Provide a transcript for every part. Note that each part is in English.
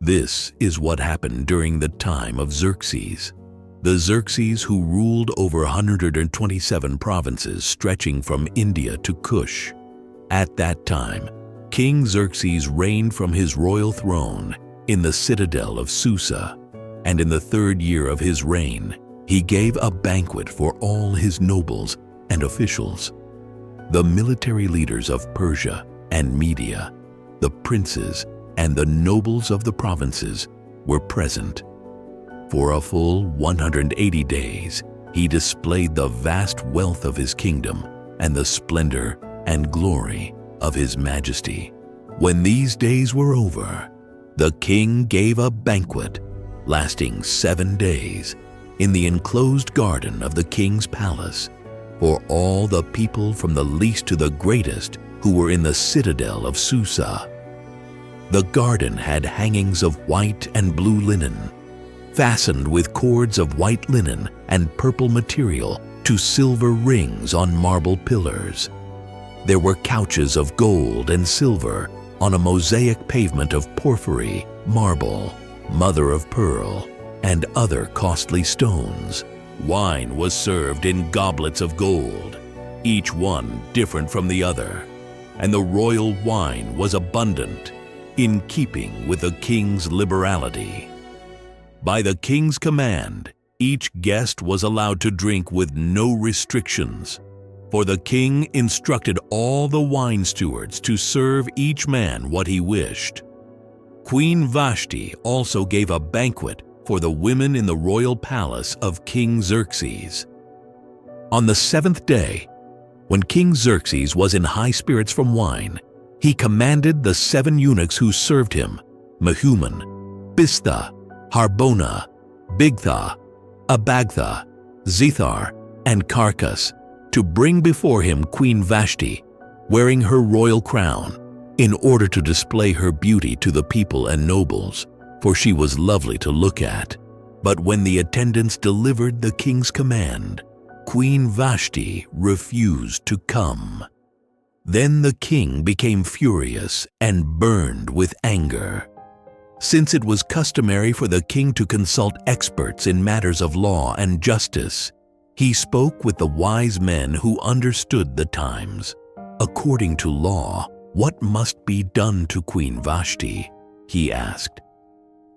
This is what happened during the time of Xerxes. The Xerxes who ruled over 127 provinces stretching from India to Kush. At that time, King Xerxes reigned from his royal throne in the citadel of Susa, and in the 3rd year of his reign, he gave a banquet for all his nobles and officials. The military leaders of Persia and Media, the princes and the nobles of the provinces were present. For a full 180 days, he displayed the vast wealth of his kingdom and the splendor and glory of his majesty. When these days were over, the king gave a banquet lasting 7 days in the enclosed garden of the king's palace for all the people from the least to the greatest who were in the citadel of Susa. The garden had hangings of white and blue linen, fastened with cords of white linen and purple material to silver rings on marble pillars. There were couches of gold and silver on a mosaic pavement of porphyry, marble, mother of pearl, and other costly stones. Wine was served in goblets of gold, each one different from the other, and the royal wine was abundant, in keeping with the king's liberality. By the king's command, each guest was allowed to drink with no restrictions, for the king instructed all the wine stewards to serve each man what he wished. Queen Vashti also gave a banquet for the women in the royal palace of King Xerxes. On the 7th day, when King Xerxes was in high spirits from wine, he commanded the 7 eunuchs who served him, Mehuman, Biztha, Harbona, Bigtha, Abagtha, Zethar, and Carcas, to bring before him Queen Vashti, wearing her royal crown, in order to display her beauty to the people and nobles, for she was lovely to look at. But when the attendants delivered the king's command, Queen Vashti refused to come. Then the king became furious and burned with anger. Since it was customary for the king to consult experts in matters of law and justice, he spoke with the wise men who understood the times. According to law, what must be done to Queen Vashti? He asked.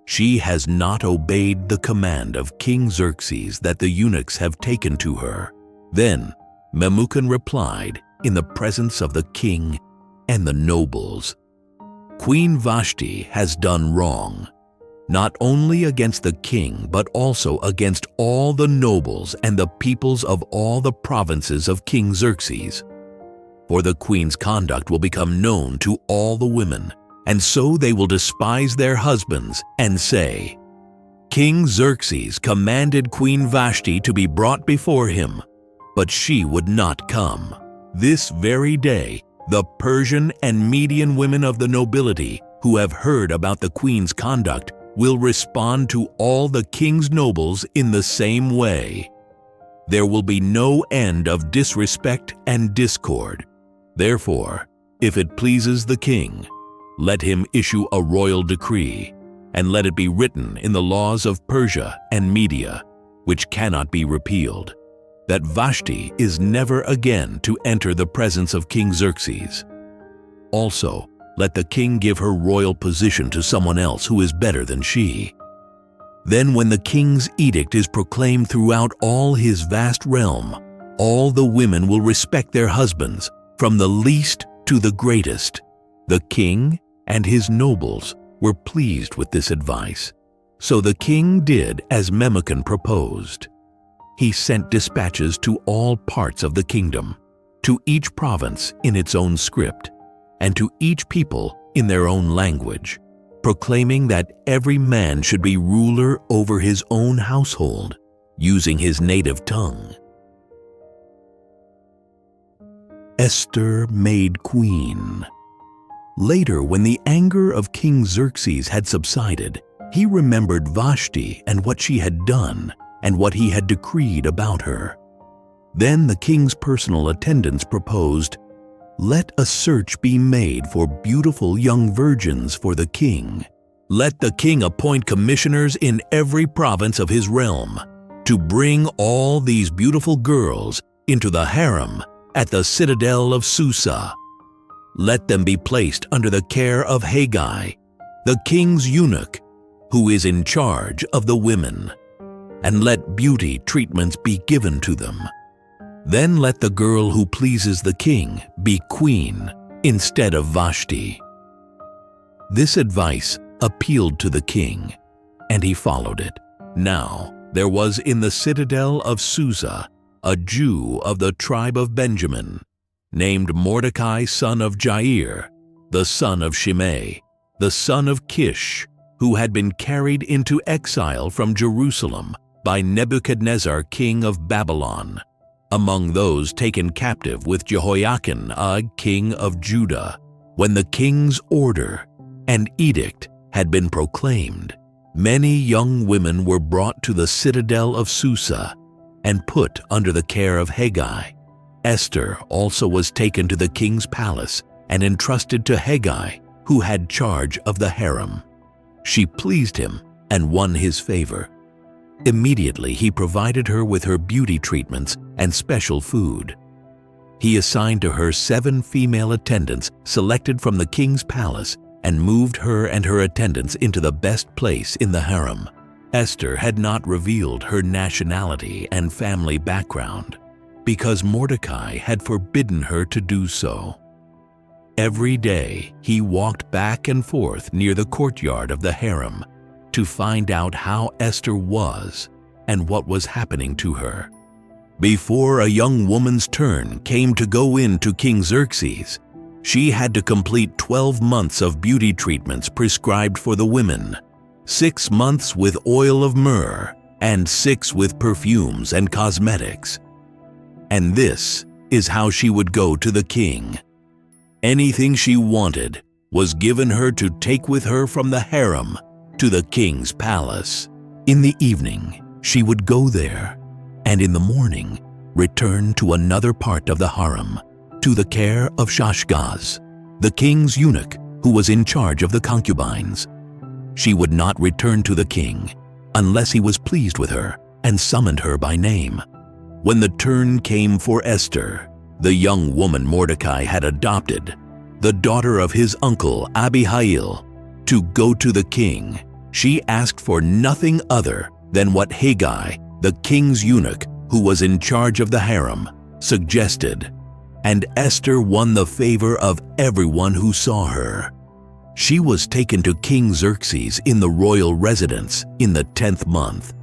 She has not obeyed the command of King Xerxes that the eunuchs have taken to her. Then Memucan replied in the presence of the king and the nobles, Queen Vashti has done wrong, not only against the king but also against all the nobles and the peoples of all the provinces of King Xerxes. For the queen's conduct will become known to all the women, and so they will despise their husbands and say, King Xerxes commanded Queen Vashti to be brought before him, but she would not come. This very day, the Persian and Median women of the nobility who have heard about the queen's conduct will respond to all the king's nobles in the same way. There will be no end of disrespect and discord. Therefore, if it pleases the king, let him issue a royal decree, and let it be written in the laws of Persia and Media, which cannot be repealed, that Vashti is never again to enter the presence of King Xerxes. Also, let the king give her royal position to someone else who is better than she. Then when the king's edict is proclaimed throughout all his vast realm, all the women will respect their husbands, from the least to the greatest. The king and his nobles were pleased with this advice. So the king did as Memucan proposed. He sent dispatches to all parts of the kingdom, to each province in its own script, and to each people in their own language, proclaiming that every man should be ruler over his own household, using his native tongue. Esther made queen. Later, when the anger of King Xerxes had subsided, he remembered Vashti and what she had done and what he had decreed about her. Then the king's personal attendants proposed, "Let a search be made for beautiful young virgins for the king, Let the king appoint commissioners in every province of his realm to bring all these beautiful girls into the harem at the citadel of Susa. Let them be placed under the care of Haggai, the king's eunuch, who is in charge of the women, and let beauty treatments be given to them. Then let the girl who pleases the king be queen instead of Vashti." This advice appealed to the king, and he followed it. Now there was in the citadel of Susa a Jew of the tribe of Benjamin, named Mordecai son of Jair, the son of Shimei, the son of Kish, who had been carried into exile from Jerusalem by Nebuchadnezzar king of Babylon, among those taken captive with Jehoiakim, king of Judah. When the king's order and edict had been proclaimed, many young women were brought to the citadel of Susa and put under the care of Haggai. Esther also was taken to the king's palace and entrusted to Haggai, who had charge of the harem. She pleased him and won his favor. Immediately he provided her with her beauty treatments and special food. He assigned to her 7 female attendants selected from the king's palace and moved her and her attendants into the best place in the harem. Esther had not revealed her nationality and family background because Mordecai had forbidden her to do so. Every day he walked back and forth near the courtyard of the harem to find out how Esther was and what was happening to her. Before a young woman's turn came to go in to King Xerxes, she had to complete 12 months of beauty treatments prescribed for the women, 6 months with oil of myrrh, and 6 with perfumes and cosmetics. And this is how she would go to the king. Anything she wanted was given her to take with her from the harem to the king's palace. In the evening, she would go there, and in the morning, return to another part of the harem, to the care of Shashgaz, the king's eunuch who was in charge of the concubines. She would not return to the king unless he was pleased with her and summoned her by name. When the turn came for Esther, the young woman Mordecai had adopted, the daughter of his uncle Abihail, to go to the king, she asked for nothing other than what Haggai, the king's eunuch who was in charge of the harem, suggested, and Esther won the favor of everyone who saw her. She was taken to King Xerxes in the royal residence in the 10th month,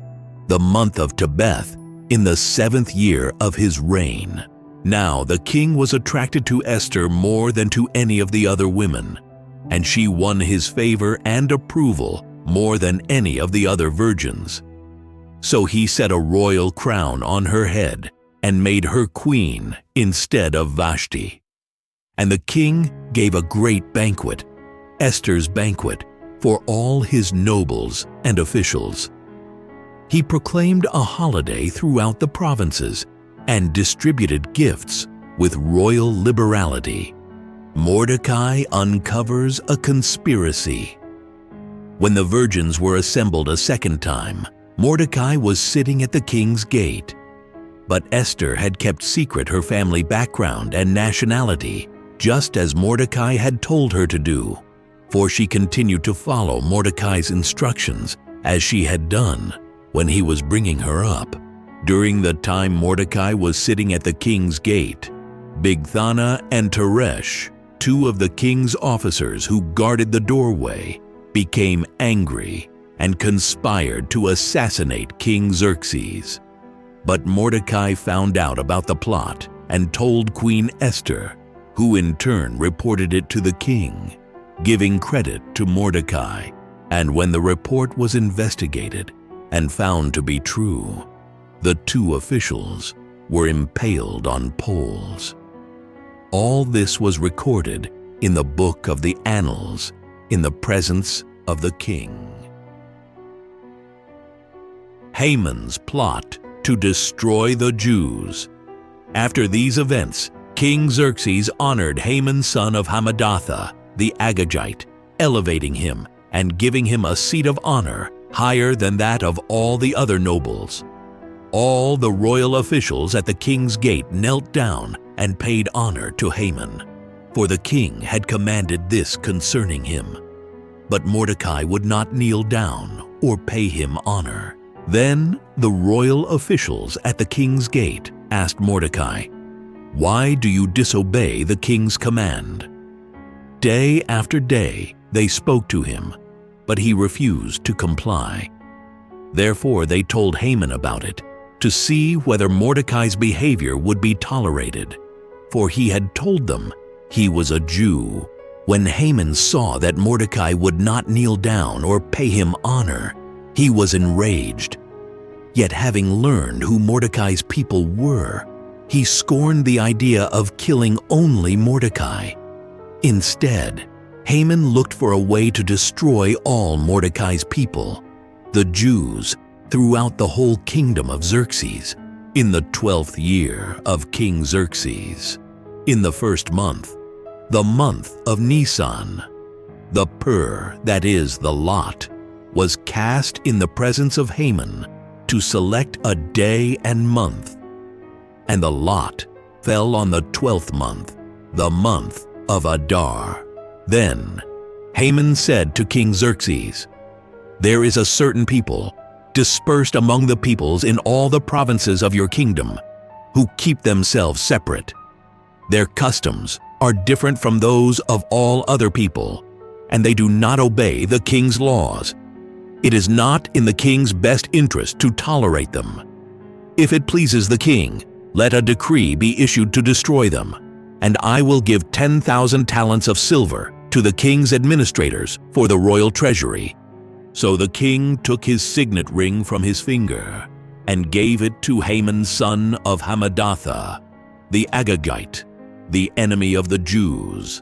the month of Tebeth, in the 7th year of his reign. Now the king was attracted to Esther more than to any of the other women, and she won his favor and approval more than any of the other virgins. So he set a royal crown on her head and made her queen instead of Vashti. And the king gave a great banquet, Esther's banquet, for all his nobles and officials. He proclaimed a holiday throughout the provinces and distributed gifts with royal liberality. Mordecai uncovers a conspiracy. When the virgins were assembled a second time, Mordecai was sitting at the king's gate. But Esther had kept secret her family background and nationality, just as Mordecai had told her to do, for she continued to follow Mordecai's instructions as she had done when he was bringing her up. During the time Mordecai was sitting at the king's gate, Bigthana and Teresh, 2 of the king's officers who guarded the doorway, became angry and conspired to assassinate King Xerxes. But Mordecai found out about the plot and told Queen Esther, who in turn reported it to the king, giving credit to Mordecai. And when the report was investigated and found to be true, the 2 officials were impaled on poles. All this was recorded in the book of the Annals in the presence of the king. Haman's plot to destroy the Jews. After these events, King Xerxes honored Haman son of Hammedatha, the Agagite, elevating him and giving him a seat of honor higher than that of all the other nobles. All the royal officials at the king's gate knelt down and paid honor to Haman, for the king had commanded this concerning him. But Mordecai would not kneel down or pay him honor. Then the royal officials at the king's gate asked Mordecai, "Why do you disobey the king's command?" Day after day they spoke to him, but he refused to comply. Therefore they told Haman about it, to see whether Mordecai's behavior would be tolerated, for he had told them he was a Jew. When Haman saw that Mordecai would not kneel down or pay him honor, he was enraged. Yet having learned who Mordecai's people were, he scorned the idea of killing only Mordecai. Instead, Haman looked for a way to destroy all Mordecai's people, the Jews, throughout the whole kingdom of Xerxes, in the 12th year of King Xerxes, in the first month, the month of Nisan. The pur, that is, the lot, was cast in the presence of Haman to select a day and month. And the lot fell on the 12th month, the month of Adar. Then Haman said to King Xerxes, "There is a certain people, dispersed among the peoples in all the provinces of your kingdom, who keep themselves separate. Their customs are different from those of all other people, and they do not obey the king's laws. It is not in the king's best interest to tolerate them. If it pleases the king, let a decree be issued to destroy them, and I will give 10,000 talents of silver to the king's administrators for the royal treasury." So the king took his signet ring from his finger and gave it to Haman son of Hammedatha, the Agagite, the enemy of the Jews.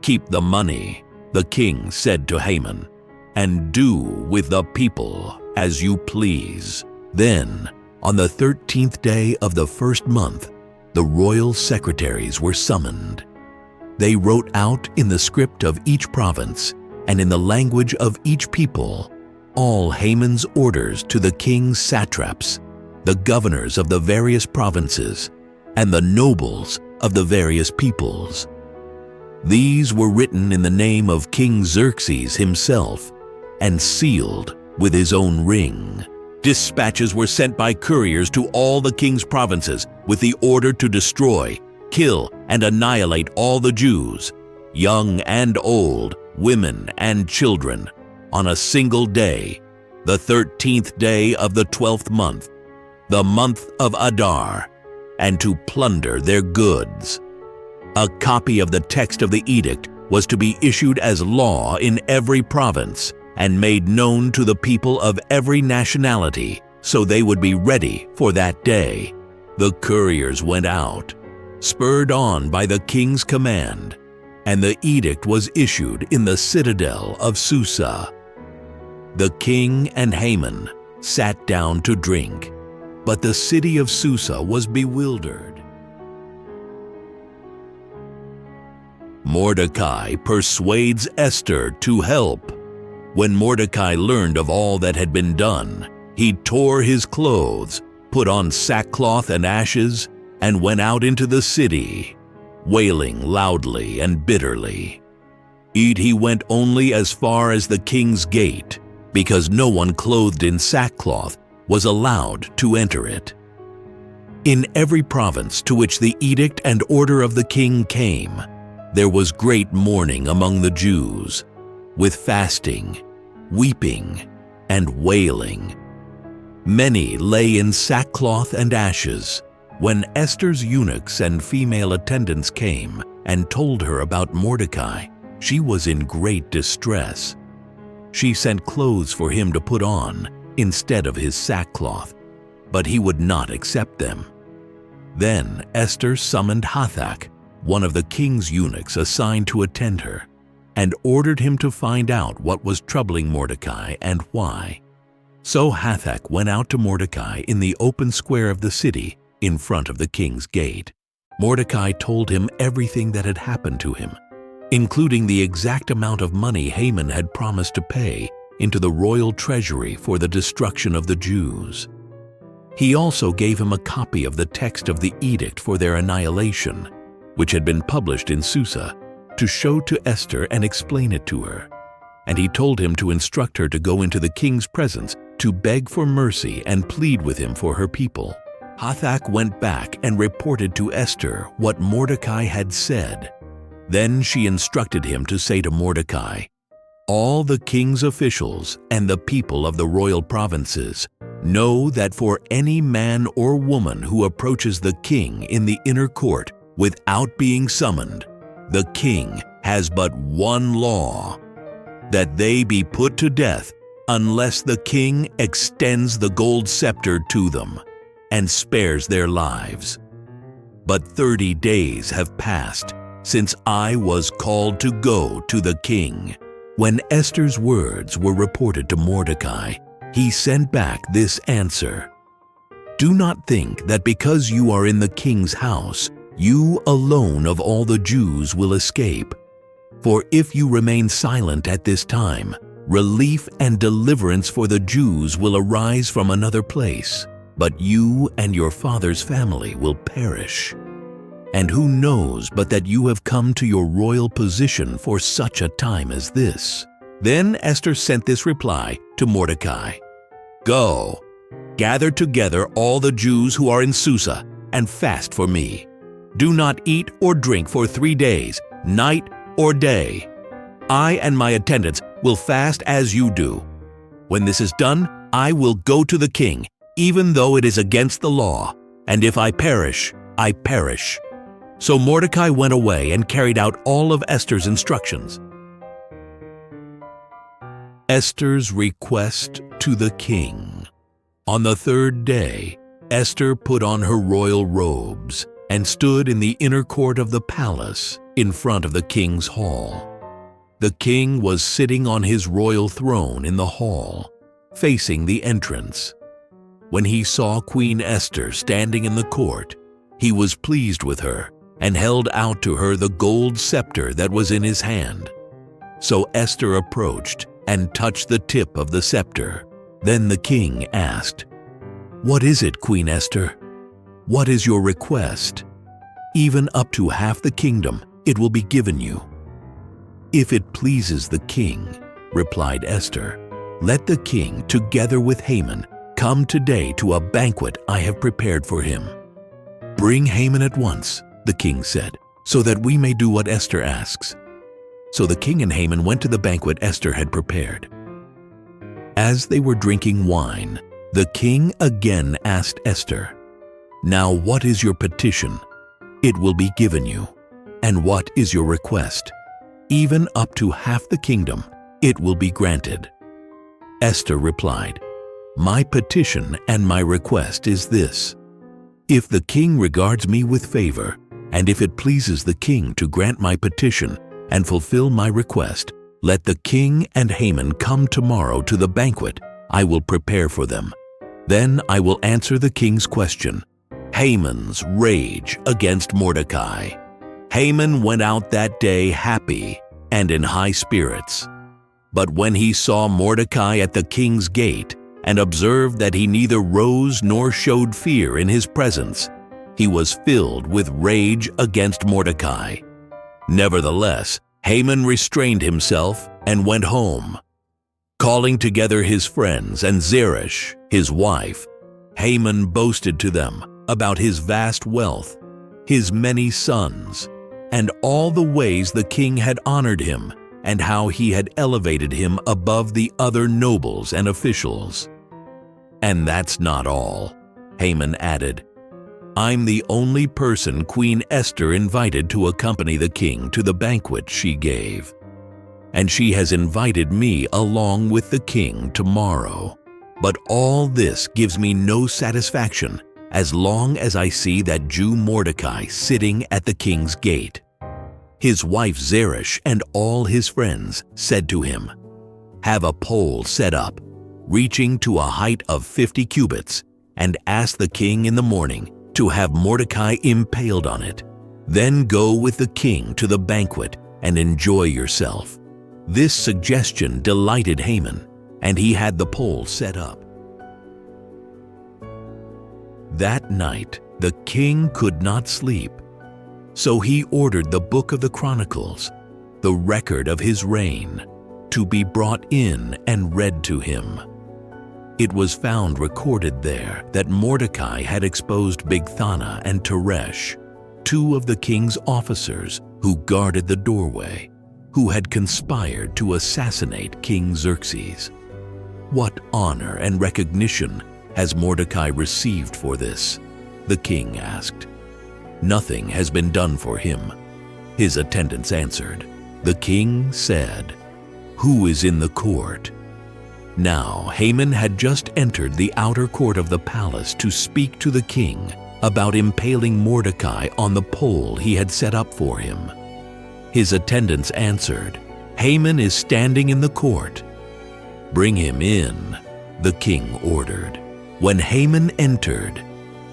"Keep the money," the king said to Haman, "and do with the people as you please." Then, on the 13th day of the first month, the royal secretaries were summoned. They wrote out in the script of each province and in the language of each people all Haman's orders to the king's satraps, the governors of the various provinces, and the nobles of the various peoples. These were written in the name of King Xerxes himself and sealed with his own ring. Dispatches were sent by couriers to all the king's provinces with the order to destroy, kill, and annihilate all the Jews, young and old, women and children, on a single day, the 13th day of the 12th month, the month of Adar, and to plunder their goods. A copy of the text of the edict was to be issued as law in every province and made known to the people of every nationality, so they would be ready for that day. The couriers went out, spurred on by the king's command, and the edict was issued in the citadel of Susa. The king and Haman sat down to drink, but the city of Susa was bewildered. Mordecai persuades Esther to help. When Mordecai learned of all that had been done, he tore his clothes, put on sackcloth and ashes, and went out into the city, wailing loudly and bitterly. He went only as far as the king's gate, because no one clothed in sackcloth was allowed to enter it. In every province to which the edict and order of the king came, there was great mourning among the Jews, with fasting, weeping, and wailing. Many lay in sackcloth and ashes. When Esther's eunuchs and female attendants came and told her about Mordecai, she was in great distress. She sent clothes for him to put on instead of his sackcloth, but he would not accept them. Then Esther summoned Hathach, one of the king's eunuchs assigned to attend her, and ordered him to find out what was troubling Mordecai and why. So Hathach went out to Mordecai in the open square of the city in front of the king's gate. Mordecai told him everything that had happened to him. including the exact amount of money Haman had promised to pay into the royal treasury for the destruction of the Jews. He also gave him a copy of the text of the edict for their annihilation, which had been published in Susa, to show to Esther and explain it to her. And he told him to instruct her to go into the king's presence to beg for mercy and plead with him for her people. Hathach went back and reported to Esther what Mordecai had said. Then she instructed him to say to Mordecai, "All the king's officials and the people of the royal provinces know that for any man or woman who approaches the king in the inner court without being summoned, the king has but one law, that they be put to death unless the king extends the gold scepter to them and spares their lives. But 30 days have passed since I was called to go to the king." When Esther's words were reported to Mordecai, he sent back this answer: "Do not think that because you are in the king's house, you alone of all the Jews will escape. For if you remain silent at this time, relief and deliverance for the Jews will arise from another place, but you and your father's family will perish. And who knows but that you have come to your royal position for such a time as this?" Then Esther sent this reply to Mordecai: "Go, gather together all the Jews who are in Susa and fast for me. Do not eat or drink for 3 days, night or day. I and my attendants will fast as you do. When this is done, I will go to the king, even though it is against the law, and if I perish, I perish." So Mordecai went away and carried out all of Esther's instructions. Esther's request to the king. On the 3rd day, Esther put on her royal robes and stood in the inner court of the palace in front of the king's hall. The king was sitting on his royal throne in the hall, facing the entrance. When he saw Queen Esther standing in the court, he was pleased with her and held out to her the gold scepter that was in his hand. So Esther approached and touched the tip of the scepter. Then the king asked, "What is it, Queen Esther? What is your request? Even up to half the kingdom it will be given you." "If it pleases the king," replied Esther, "let the king, together with Haman, come today to a banquet I have prepared for him." "Bring Haman at once," the king said, "so that we may do what Esther asks." So the king and Haman went to the banquet Esther had prepared. As they were drinking wine, the king again asked Esther, "Now what is your petition? It will be given you. And what is your request? Even up to half the kingdom, it will be granted." Esther replied, "My petition and my request is this: if the king regards me with favor, and if it pleases the king to grant my petition and fulfill my request, let the king and Haman come tomorrow to the banquet I will prepare for them. Then I will answer the king's question, Haman's rage against Mordecai." Haman went out that day happy and in high spirits. But when he saw Mordecai at the king's gate and observed that he neither rose nor showed fear in his presence, he was filled with rage against Mordecai. Nevertheless, Haman restrained himself and went home. Calling together his friends and Zeresh, his wife, Haman boasted to them about his vast wealth, his many sons, and all the ways the king had honored him and how he had elevated him above the other nobles and officials. "And that's not all," Haman added. "I'm the only person Queen Esther invited to accompany the king to the banquet she gave. And she has invited me along with the king tomorrow. But all this gives me no satisfaction as long as I see that Jew Mordecai sitting at the king's gate." His wife Zeresh and all his friends said to him, "Have a pole set up, reaching to a height of 50 cubits, and ask the king in the morning to have Mordecai impaled on it. Then go with the king to the banquet and enjoy yourself." This suggestion delighted Haman, and he had the pole set up. That night, the king could not sleep, so he ordered the book of the Chronicles, the record of his reign, to be brought in and read to him. It was found recorded there that Mordecai had exposed Bigthana and Teresh, two of the king's officers who guarded the doorway, who had conspired to assassinate King Xerxes. "What honor and recognition has Mordecai received for this?" the king asked. "Nothing has been done for him," his attendants answered. The king said, "Who is in the court?" Now Haman had just entered the outer court of the palace to speak to the king about impaling Mordecai on the pole he had set up for him. His attendants answered, "Haman is standing in the court." "Bring him in," the king ordered. When Haman entered,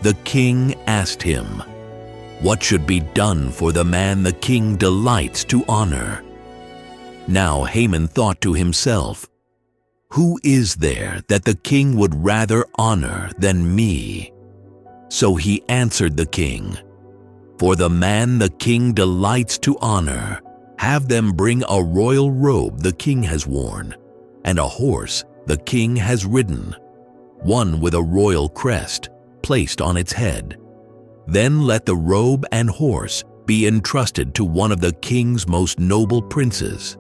the king asked him, "What should be done for the man the king delights to honor?" Now Haman thought to himself, "Who is there that the king would rather honor than me?" So he answered the king, "For the man the king delights to honor, have them bring a royal robe the king has worn, and a horse the king has ridden, one with a royal crest placed on its head. Then let the robe and horse be entrusted to one of the king's most noble princes.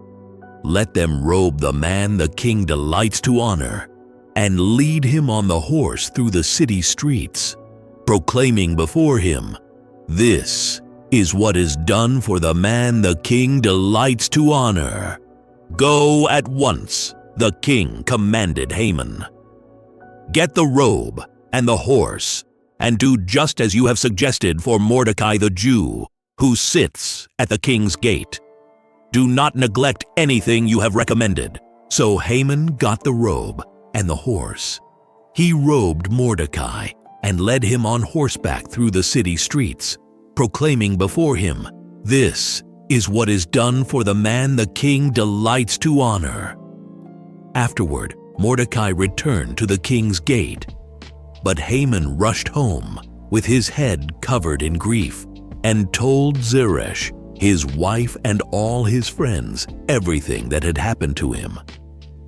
Let them robe the man the king delights to honor, and lead him on the horse through the city streets, proclaiming before him, 'This is what is done for the man the king delights to honor.'" "Go at once," the king commanded Haman. "Get the robe and the horse, and do just as you have suggested for Mordecai the Jew, who sits at the king's gate. Do not neglect anything you have recommended." So Haman got the robe and the horse. He robed Mordecai and led him on horseback through the city streets, proclaiming before him, "This is what is done for the man the king delights to honor." Afterward, Mordecai returned to the king's gate. But Haman rushed home with his head covered in grief and told Zeresh, his wife and all his friends, everything that had happened to him.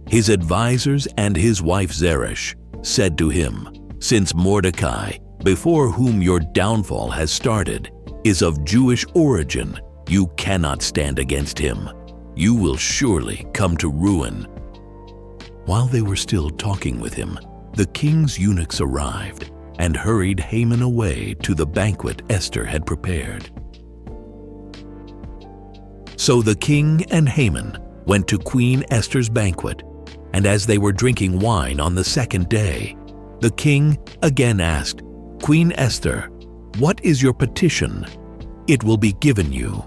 His advisors and his wife Zeresh said to him, "Since Mordecai, before whom your downfall has started, is of Jewish origin, you cannot stand against him. You will surely come to ruin." While they were still talking with him, the king's eunuchs arrived and hurried Haman away to the banquet Esther had prepared. So the king and Haman went to Queen Esther's banquet, and as they were drinking wine on the second day, the king again asked, "Queen Esther, what is your petition? It will be given you.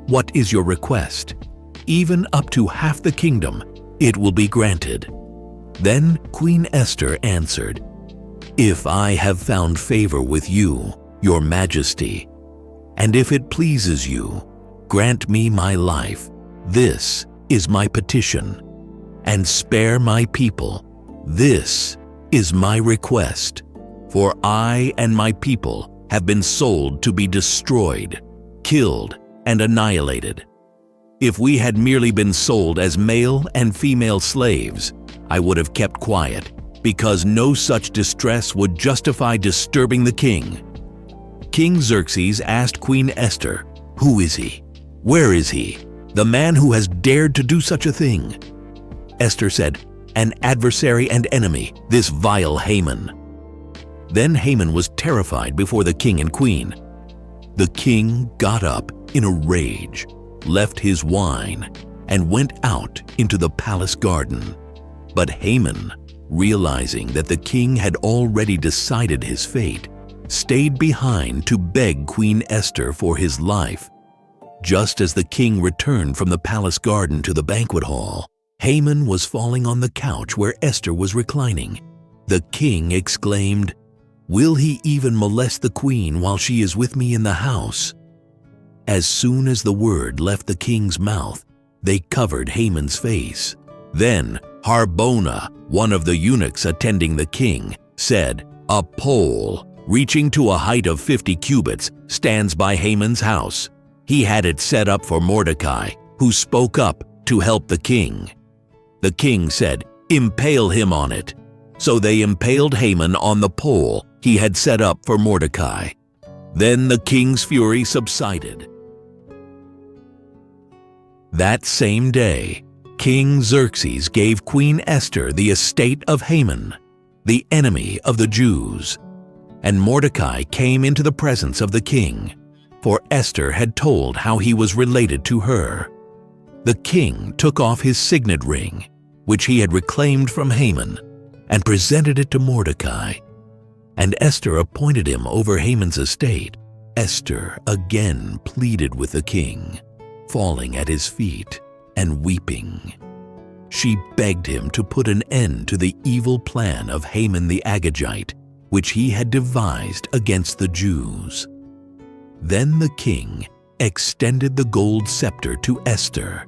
What is your request? Even up to half the kingdom, it will be granted." Then Queen Esther answered, "If I have found favor with you, your majesty, and if it pleases you, grant me my life. This is my petition. And spare my people. This is my request. For I and my people have been sold to be destroyed, killed, and annihilated. If we had merely been sold as male and female slaves, I would have kept quiet, because no such distress would justify disturbing the king." King Xerxes asked Queen Esther, "Who is he? Where is he, the man who has dared to do such a thing?" Esther said, "An adversary and enemy, this vile Haman." Then Haman was terrified before the king and queen. The king got up in a rage, left his wine, and went out into the palace garden. But Haman, realizing that the king had already decided his fate, stayed behind to beg Queen Esther for his life. Just as the king returned from the palace garden to the banquet hall, Haman was falling on the couch where Esther was reclining. The king exclaimed, "Will he even molest the queen while she is with me in the house?" As soon as the word left the king's mouth, they covered Haman's face. Then Harbona, one of the eunuchs attending the king, said, "A pole, reaching to a height of 50 cubits, stands by Haman's house. He had it set up for Mordecai, who spoke up to help the king." The king said, "Impale him on it." So they impaled Haman on the pole he had set up for Mordecai. Then the king's fury subsided. That same day, King Xerxes gave Queen Esther the estate of Haman, the enemy of the Jews. And Mordecai came into the presence of the king, for Esther had told how he was related to her. The king took off his signet ring, which he had reclaimed from Haman, and presented it to Mordecai. And Esther appointed him over Haman's estate. Esther again pleaded with the king, falling at his feet and weeping. She begged him to put an end to the evil plan of Haman the Agagite, which he had devised against the Jews. Then the king extended the gold scepter to Esther,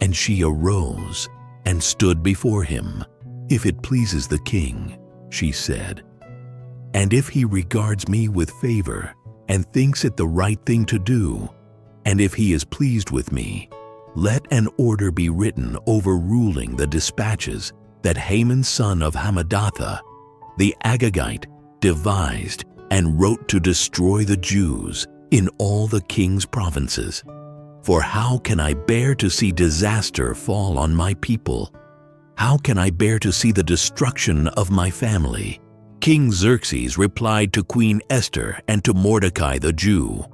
and she arose and stood before him. "If it pleases the king," she said, "and if he regards me with favor and thinks it the right thing to do, and if he is pleased with me, let an order be written overruling the dispatches that Haman son of Hammedatha, the Agagite, devised and wrote to destroy the Jews in all the king's provinces. For how can I bear to see disaster fall on my people? How can I bear to see the destruction of my family?" King Xerxes replied to Queen Esther and to Mordecai the Jew,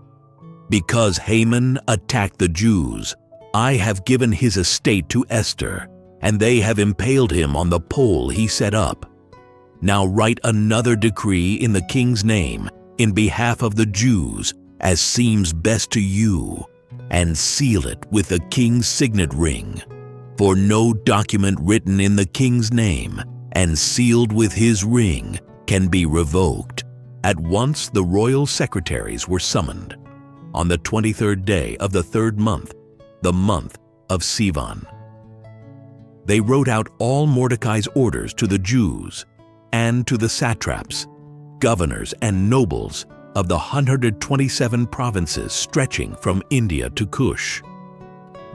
"Because Haman attacked the Jews, I have given his estate to Esther, and they have impaled him on the pole he set up. Now write another decree in the king's name in behalf of the Jews as seems best to you, and seal it with the king's signet ring. For no document written in the king's name and sealed with his ring can be revoked." At once the royal secretaries were summoned. On the 23rd day of the 3rd month, the month of Sivan, they wrote out all Mordecai's orders to the Jews and to the satraps, governors, and nobles of the 127 provinces stretching from India to Cush.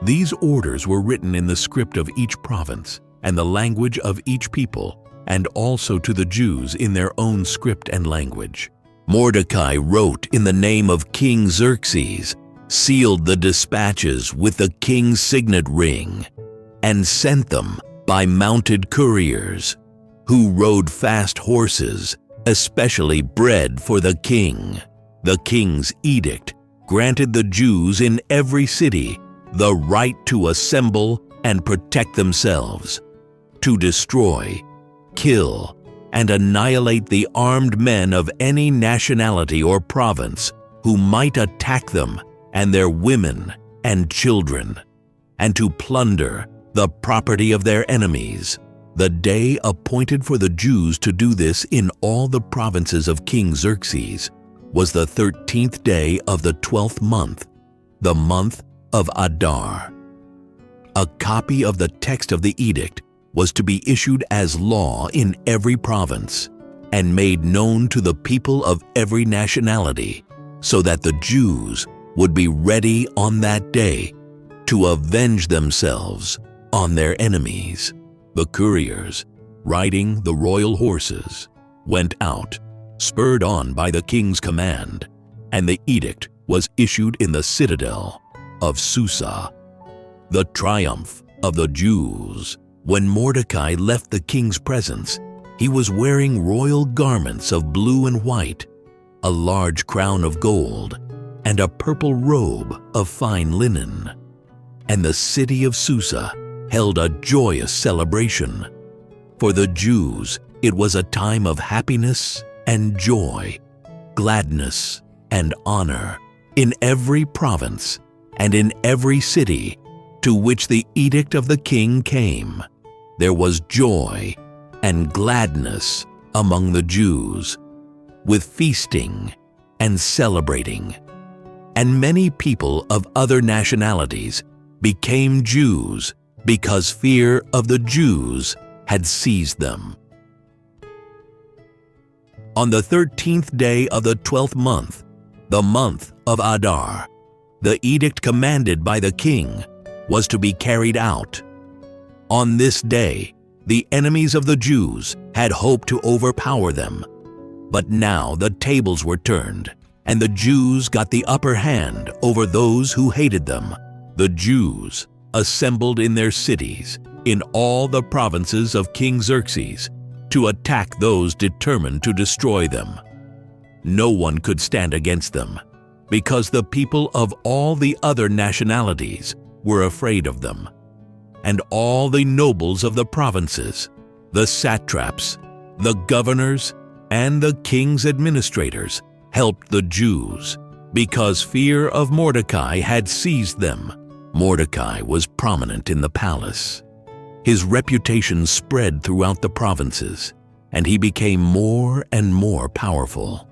These orders were written in the script of each province and the language of each people, and also to the Jews in their own script and language. Mordecai wrote in the name of King Xerxes, sealed the dispatches with the king's signet ring, and sent them by mounted couriers, who rode fast horses, especially bred for the king. The king's edict granted the Jews in every city the right to assemble and protect themselves, to destroy, kill, and annihilate the armed men of any nationality or province who might attack them and their women and children, and to plunder the property of their enemies. The day appointed for the Jews to do this in all the provinces of King Xerxes was the 13th day of the 12th month, the month of Adar. A copy of the text of the edict was to be issued as law in every province and made known to the people of every nationality, so that the Jews would be ready on that day to avenge themselves on their enemies. The couriers, riding the royal horses, went out, spurred on by the king's command, and the edict was issued in the citadel of Susa. The triumph of the Jews. When Mordecai left the king's presence, he was wearing royal garments of blue and white, a large crown of gold, and a purple robe of fine linen. And the city of Susa held a joyous celebration. For the Jews, it was a time of happiness and joy, gladness and honor. In every province and in every city to which the edict of the king came, there was joy and gladness among the Jews, with feasting and celebrating. and many people of other nationalities became Jews because fear of the Jews had seized them. On the 13th day of the 12th month, the month of Adar, the edict commanded by the king was to be carried out. On this day, the enemies of the Jews had hoped to overpower them, but now the tables were turned, and the Jews got the upper hand over those who hated them. The Jews assembled in their cities in all the provinces of King Xerxes to attack those determined to destroy them. No one could stand against them, because the people of all the other nationalities were afraid of them. And all the nobles of the provinces, the satraps, the governors, and the king's administrators helped the Jews, because fear of Mordecai had seized them. Mordecai was prominent in the palace. His reputation spread throughout the provinces, and he became more and more powerful.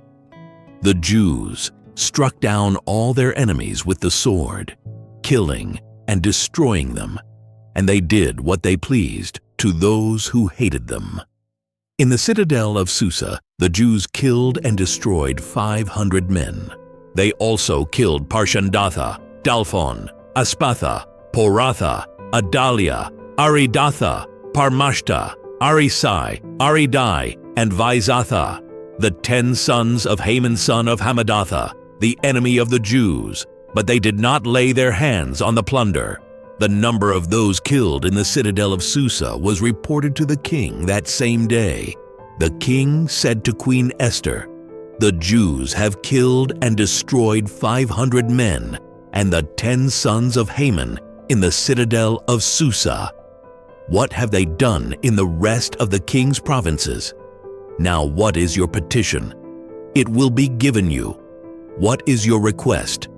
The Jews struck down all their enemies with the sword, killing and destroying them, and they did what they pleased to those who hated them. In the citadel of Susa, the Jews killed and destroyed 500 men. They also killed Parshandatha, Dalphon, Aspatha, Poratha, Adalia, Aridatha, Parmashta, Arisai, Aridai, and Vaizatha, the 10 sons of Haman son of Hammedatha, the enemy of the Jews, but they did not lay their hands on the plunder. The number of those killed in the citadel of Susa was reported to the king that same day. The king said to Queen Esther, "The Jews have killed and destroyed 500 men and the 10 sons of Haman in the citadel of Susa. What have they done in the rest of the king's provinces? Now what is your petition? It will be given you. What is your request?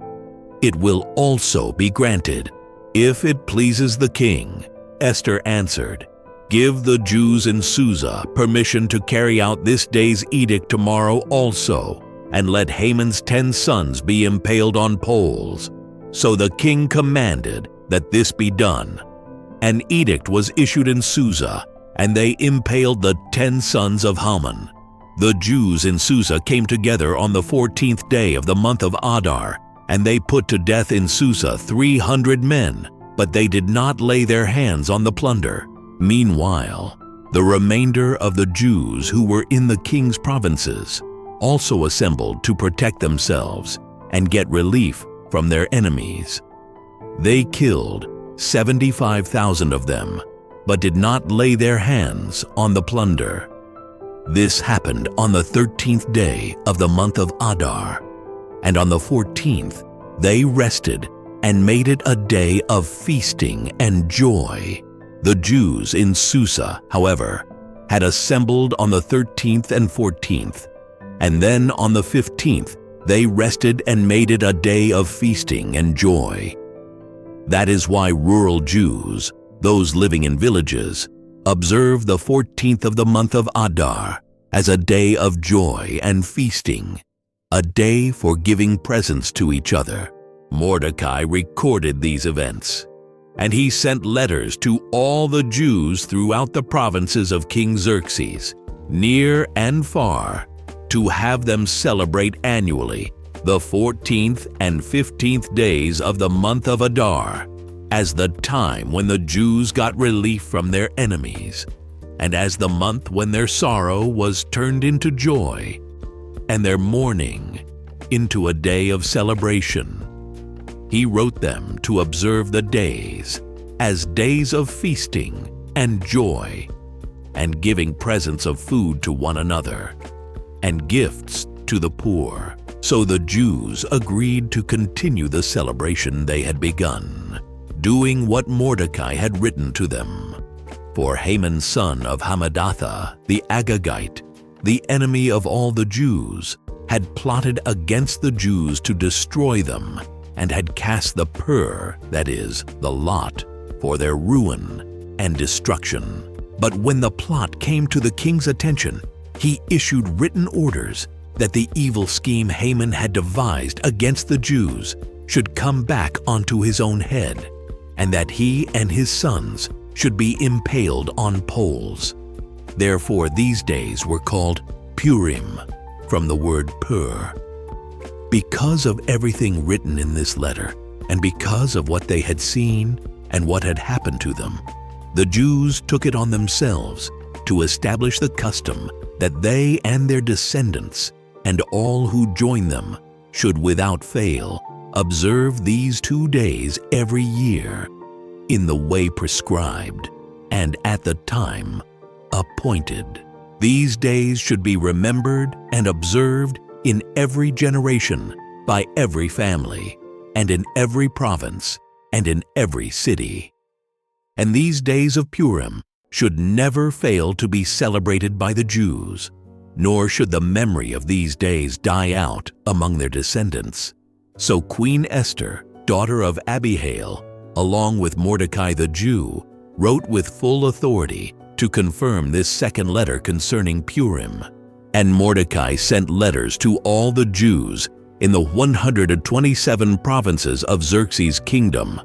It will also be granted. If it pleases the king," Esther answered, "give the Jews in Susa permission to carry out this day's edict tomorrow also, and let Haman's 10 sons be impaled on poles." So the king commanded that this be done. An edict was issued in Susa, and they impaled the 10 sons of Haman. The Jews in Susa came together on the 14th day of the month of Adar, and they put to death in Susa 300 men, but they did not lay their hands on the plunder. Meanwhile, the remainder of the Jews who were in the king's provinces also assembled to protect themselves and get relief from their enemies. They killed 75,000 of them, but did not lay their hands on the plunder. This happened on the 13th day of the month of Adar, and on the 14th they rested and made it a day of feasting and joy. The Jews in Susa, however, had assembled on the 13th and 14th, and then on the 15th they rested and made it a day of feasting and joy. That is why rural Jews, those living in villages, observe the 14th of the month of Adar as a day of joy and feasting, a day for giving presents to each other. Mordecai recorded these events, and he sent letters to all the Jews throughout the provinces of King Xerxes, near and far, to have them celebrate annually the 14th and 15th days of the month of Adar as the time when the Jews got relief from their enemies, and as the month when their sorrow was turned into joy, and their mourning into a day of celebration. He wrote them to observe the days as days of feasting and joy, and giving presents of food to one another, and gifts to the poor. So the Jews agreed to continue the celebration they had begun, doing what Mordecai had written to them. For Haman son of Hammedatha, the Agagite, the enemy of all the Jews, had plotted against the Jews to destroy them, and had cast the pur, that is, the lot, for their ruin and destruction. But when the plot came to the king's attention, he issued written orders that the evil scheme Haman had devised against the Jews should come back onto his own head, and that he and his sons should be impaled on poles. Therefore these days were called Purim, from the word pur. Because of everything written in this letter, and because of what they had seen and what had happened to them, the Jews took it on themselves to establish the custom that they and their descendants and all who join them should without fail observe these 2 days every year in the way prescribed and at the time appointed. These days should be remembered and observed in every generation by every family and in every province and in every city. And these days of Purim should never fail to be celebrated by the Jews, nor should the memory of these days die out among their descendants. So Queen Esther, daughter of Abihail, along with Mordecai the Jew, wrote with full authority to confirm this second letter concerning Purim. And Mordecai sent letters to all the Jews in the 127 provinces of Xerxes' kingdom,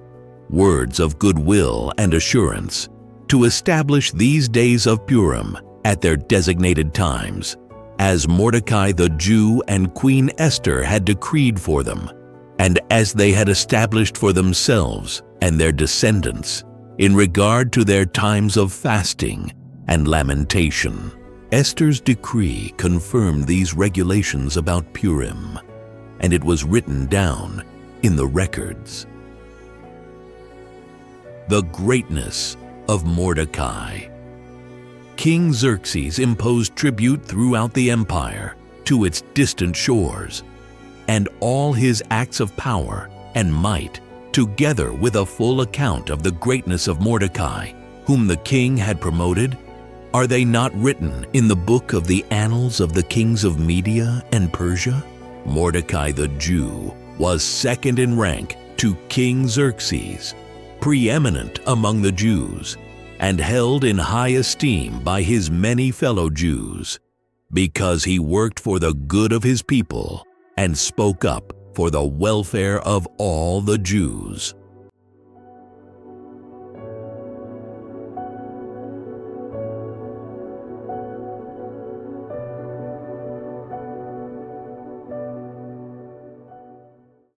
words of goodwill and assurance, to establish these days of Purim at their designated times, as Mordecai the Jew and Queen Esther had decreed for them, and as they had established for themselves and their descendants, in regard to their times of fasting and lamentation. Esther's decree confirmed these regulations about Purim, and it was written down in the records. The greatness of Mordecai. King Xerxes imposed tribute throughout the empire to its distant shores, and all his acts of power and might, together with a full account of the greatness of Mordecai, whom the king had promoted, are they not written in the book of the annals of the kings of Media and Persia? Mordecai the Jew was second in rank to King Xerxes, preeminent among the Jews, and held in high esteem by his many fellow Jews, because he worked for the good of his people and spoke up for the welfare of all the Jews.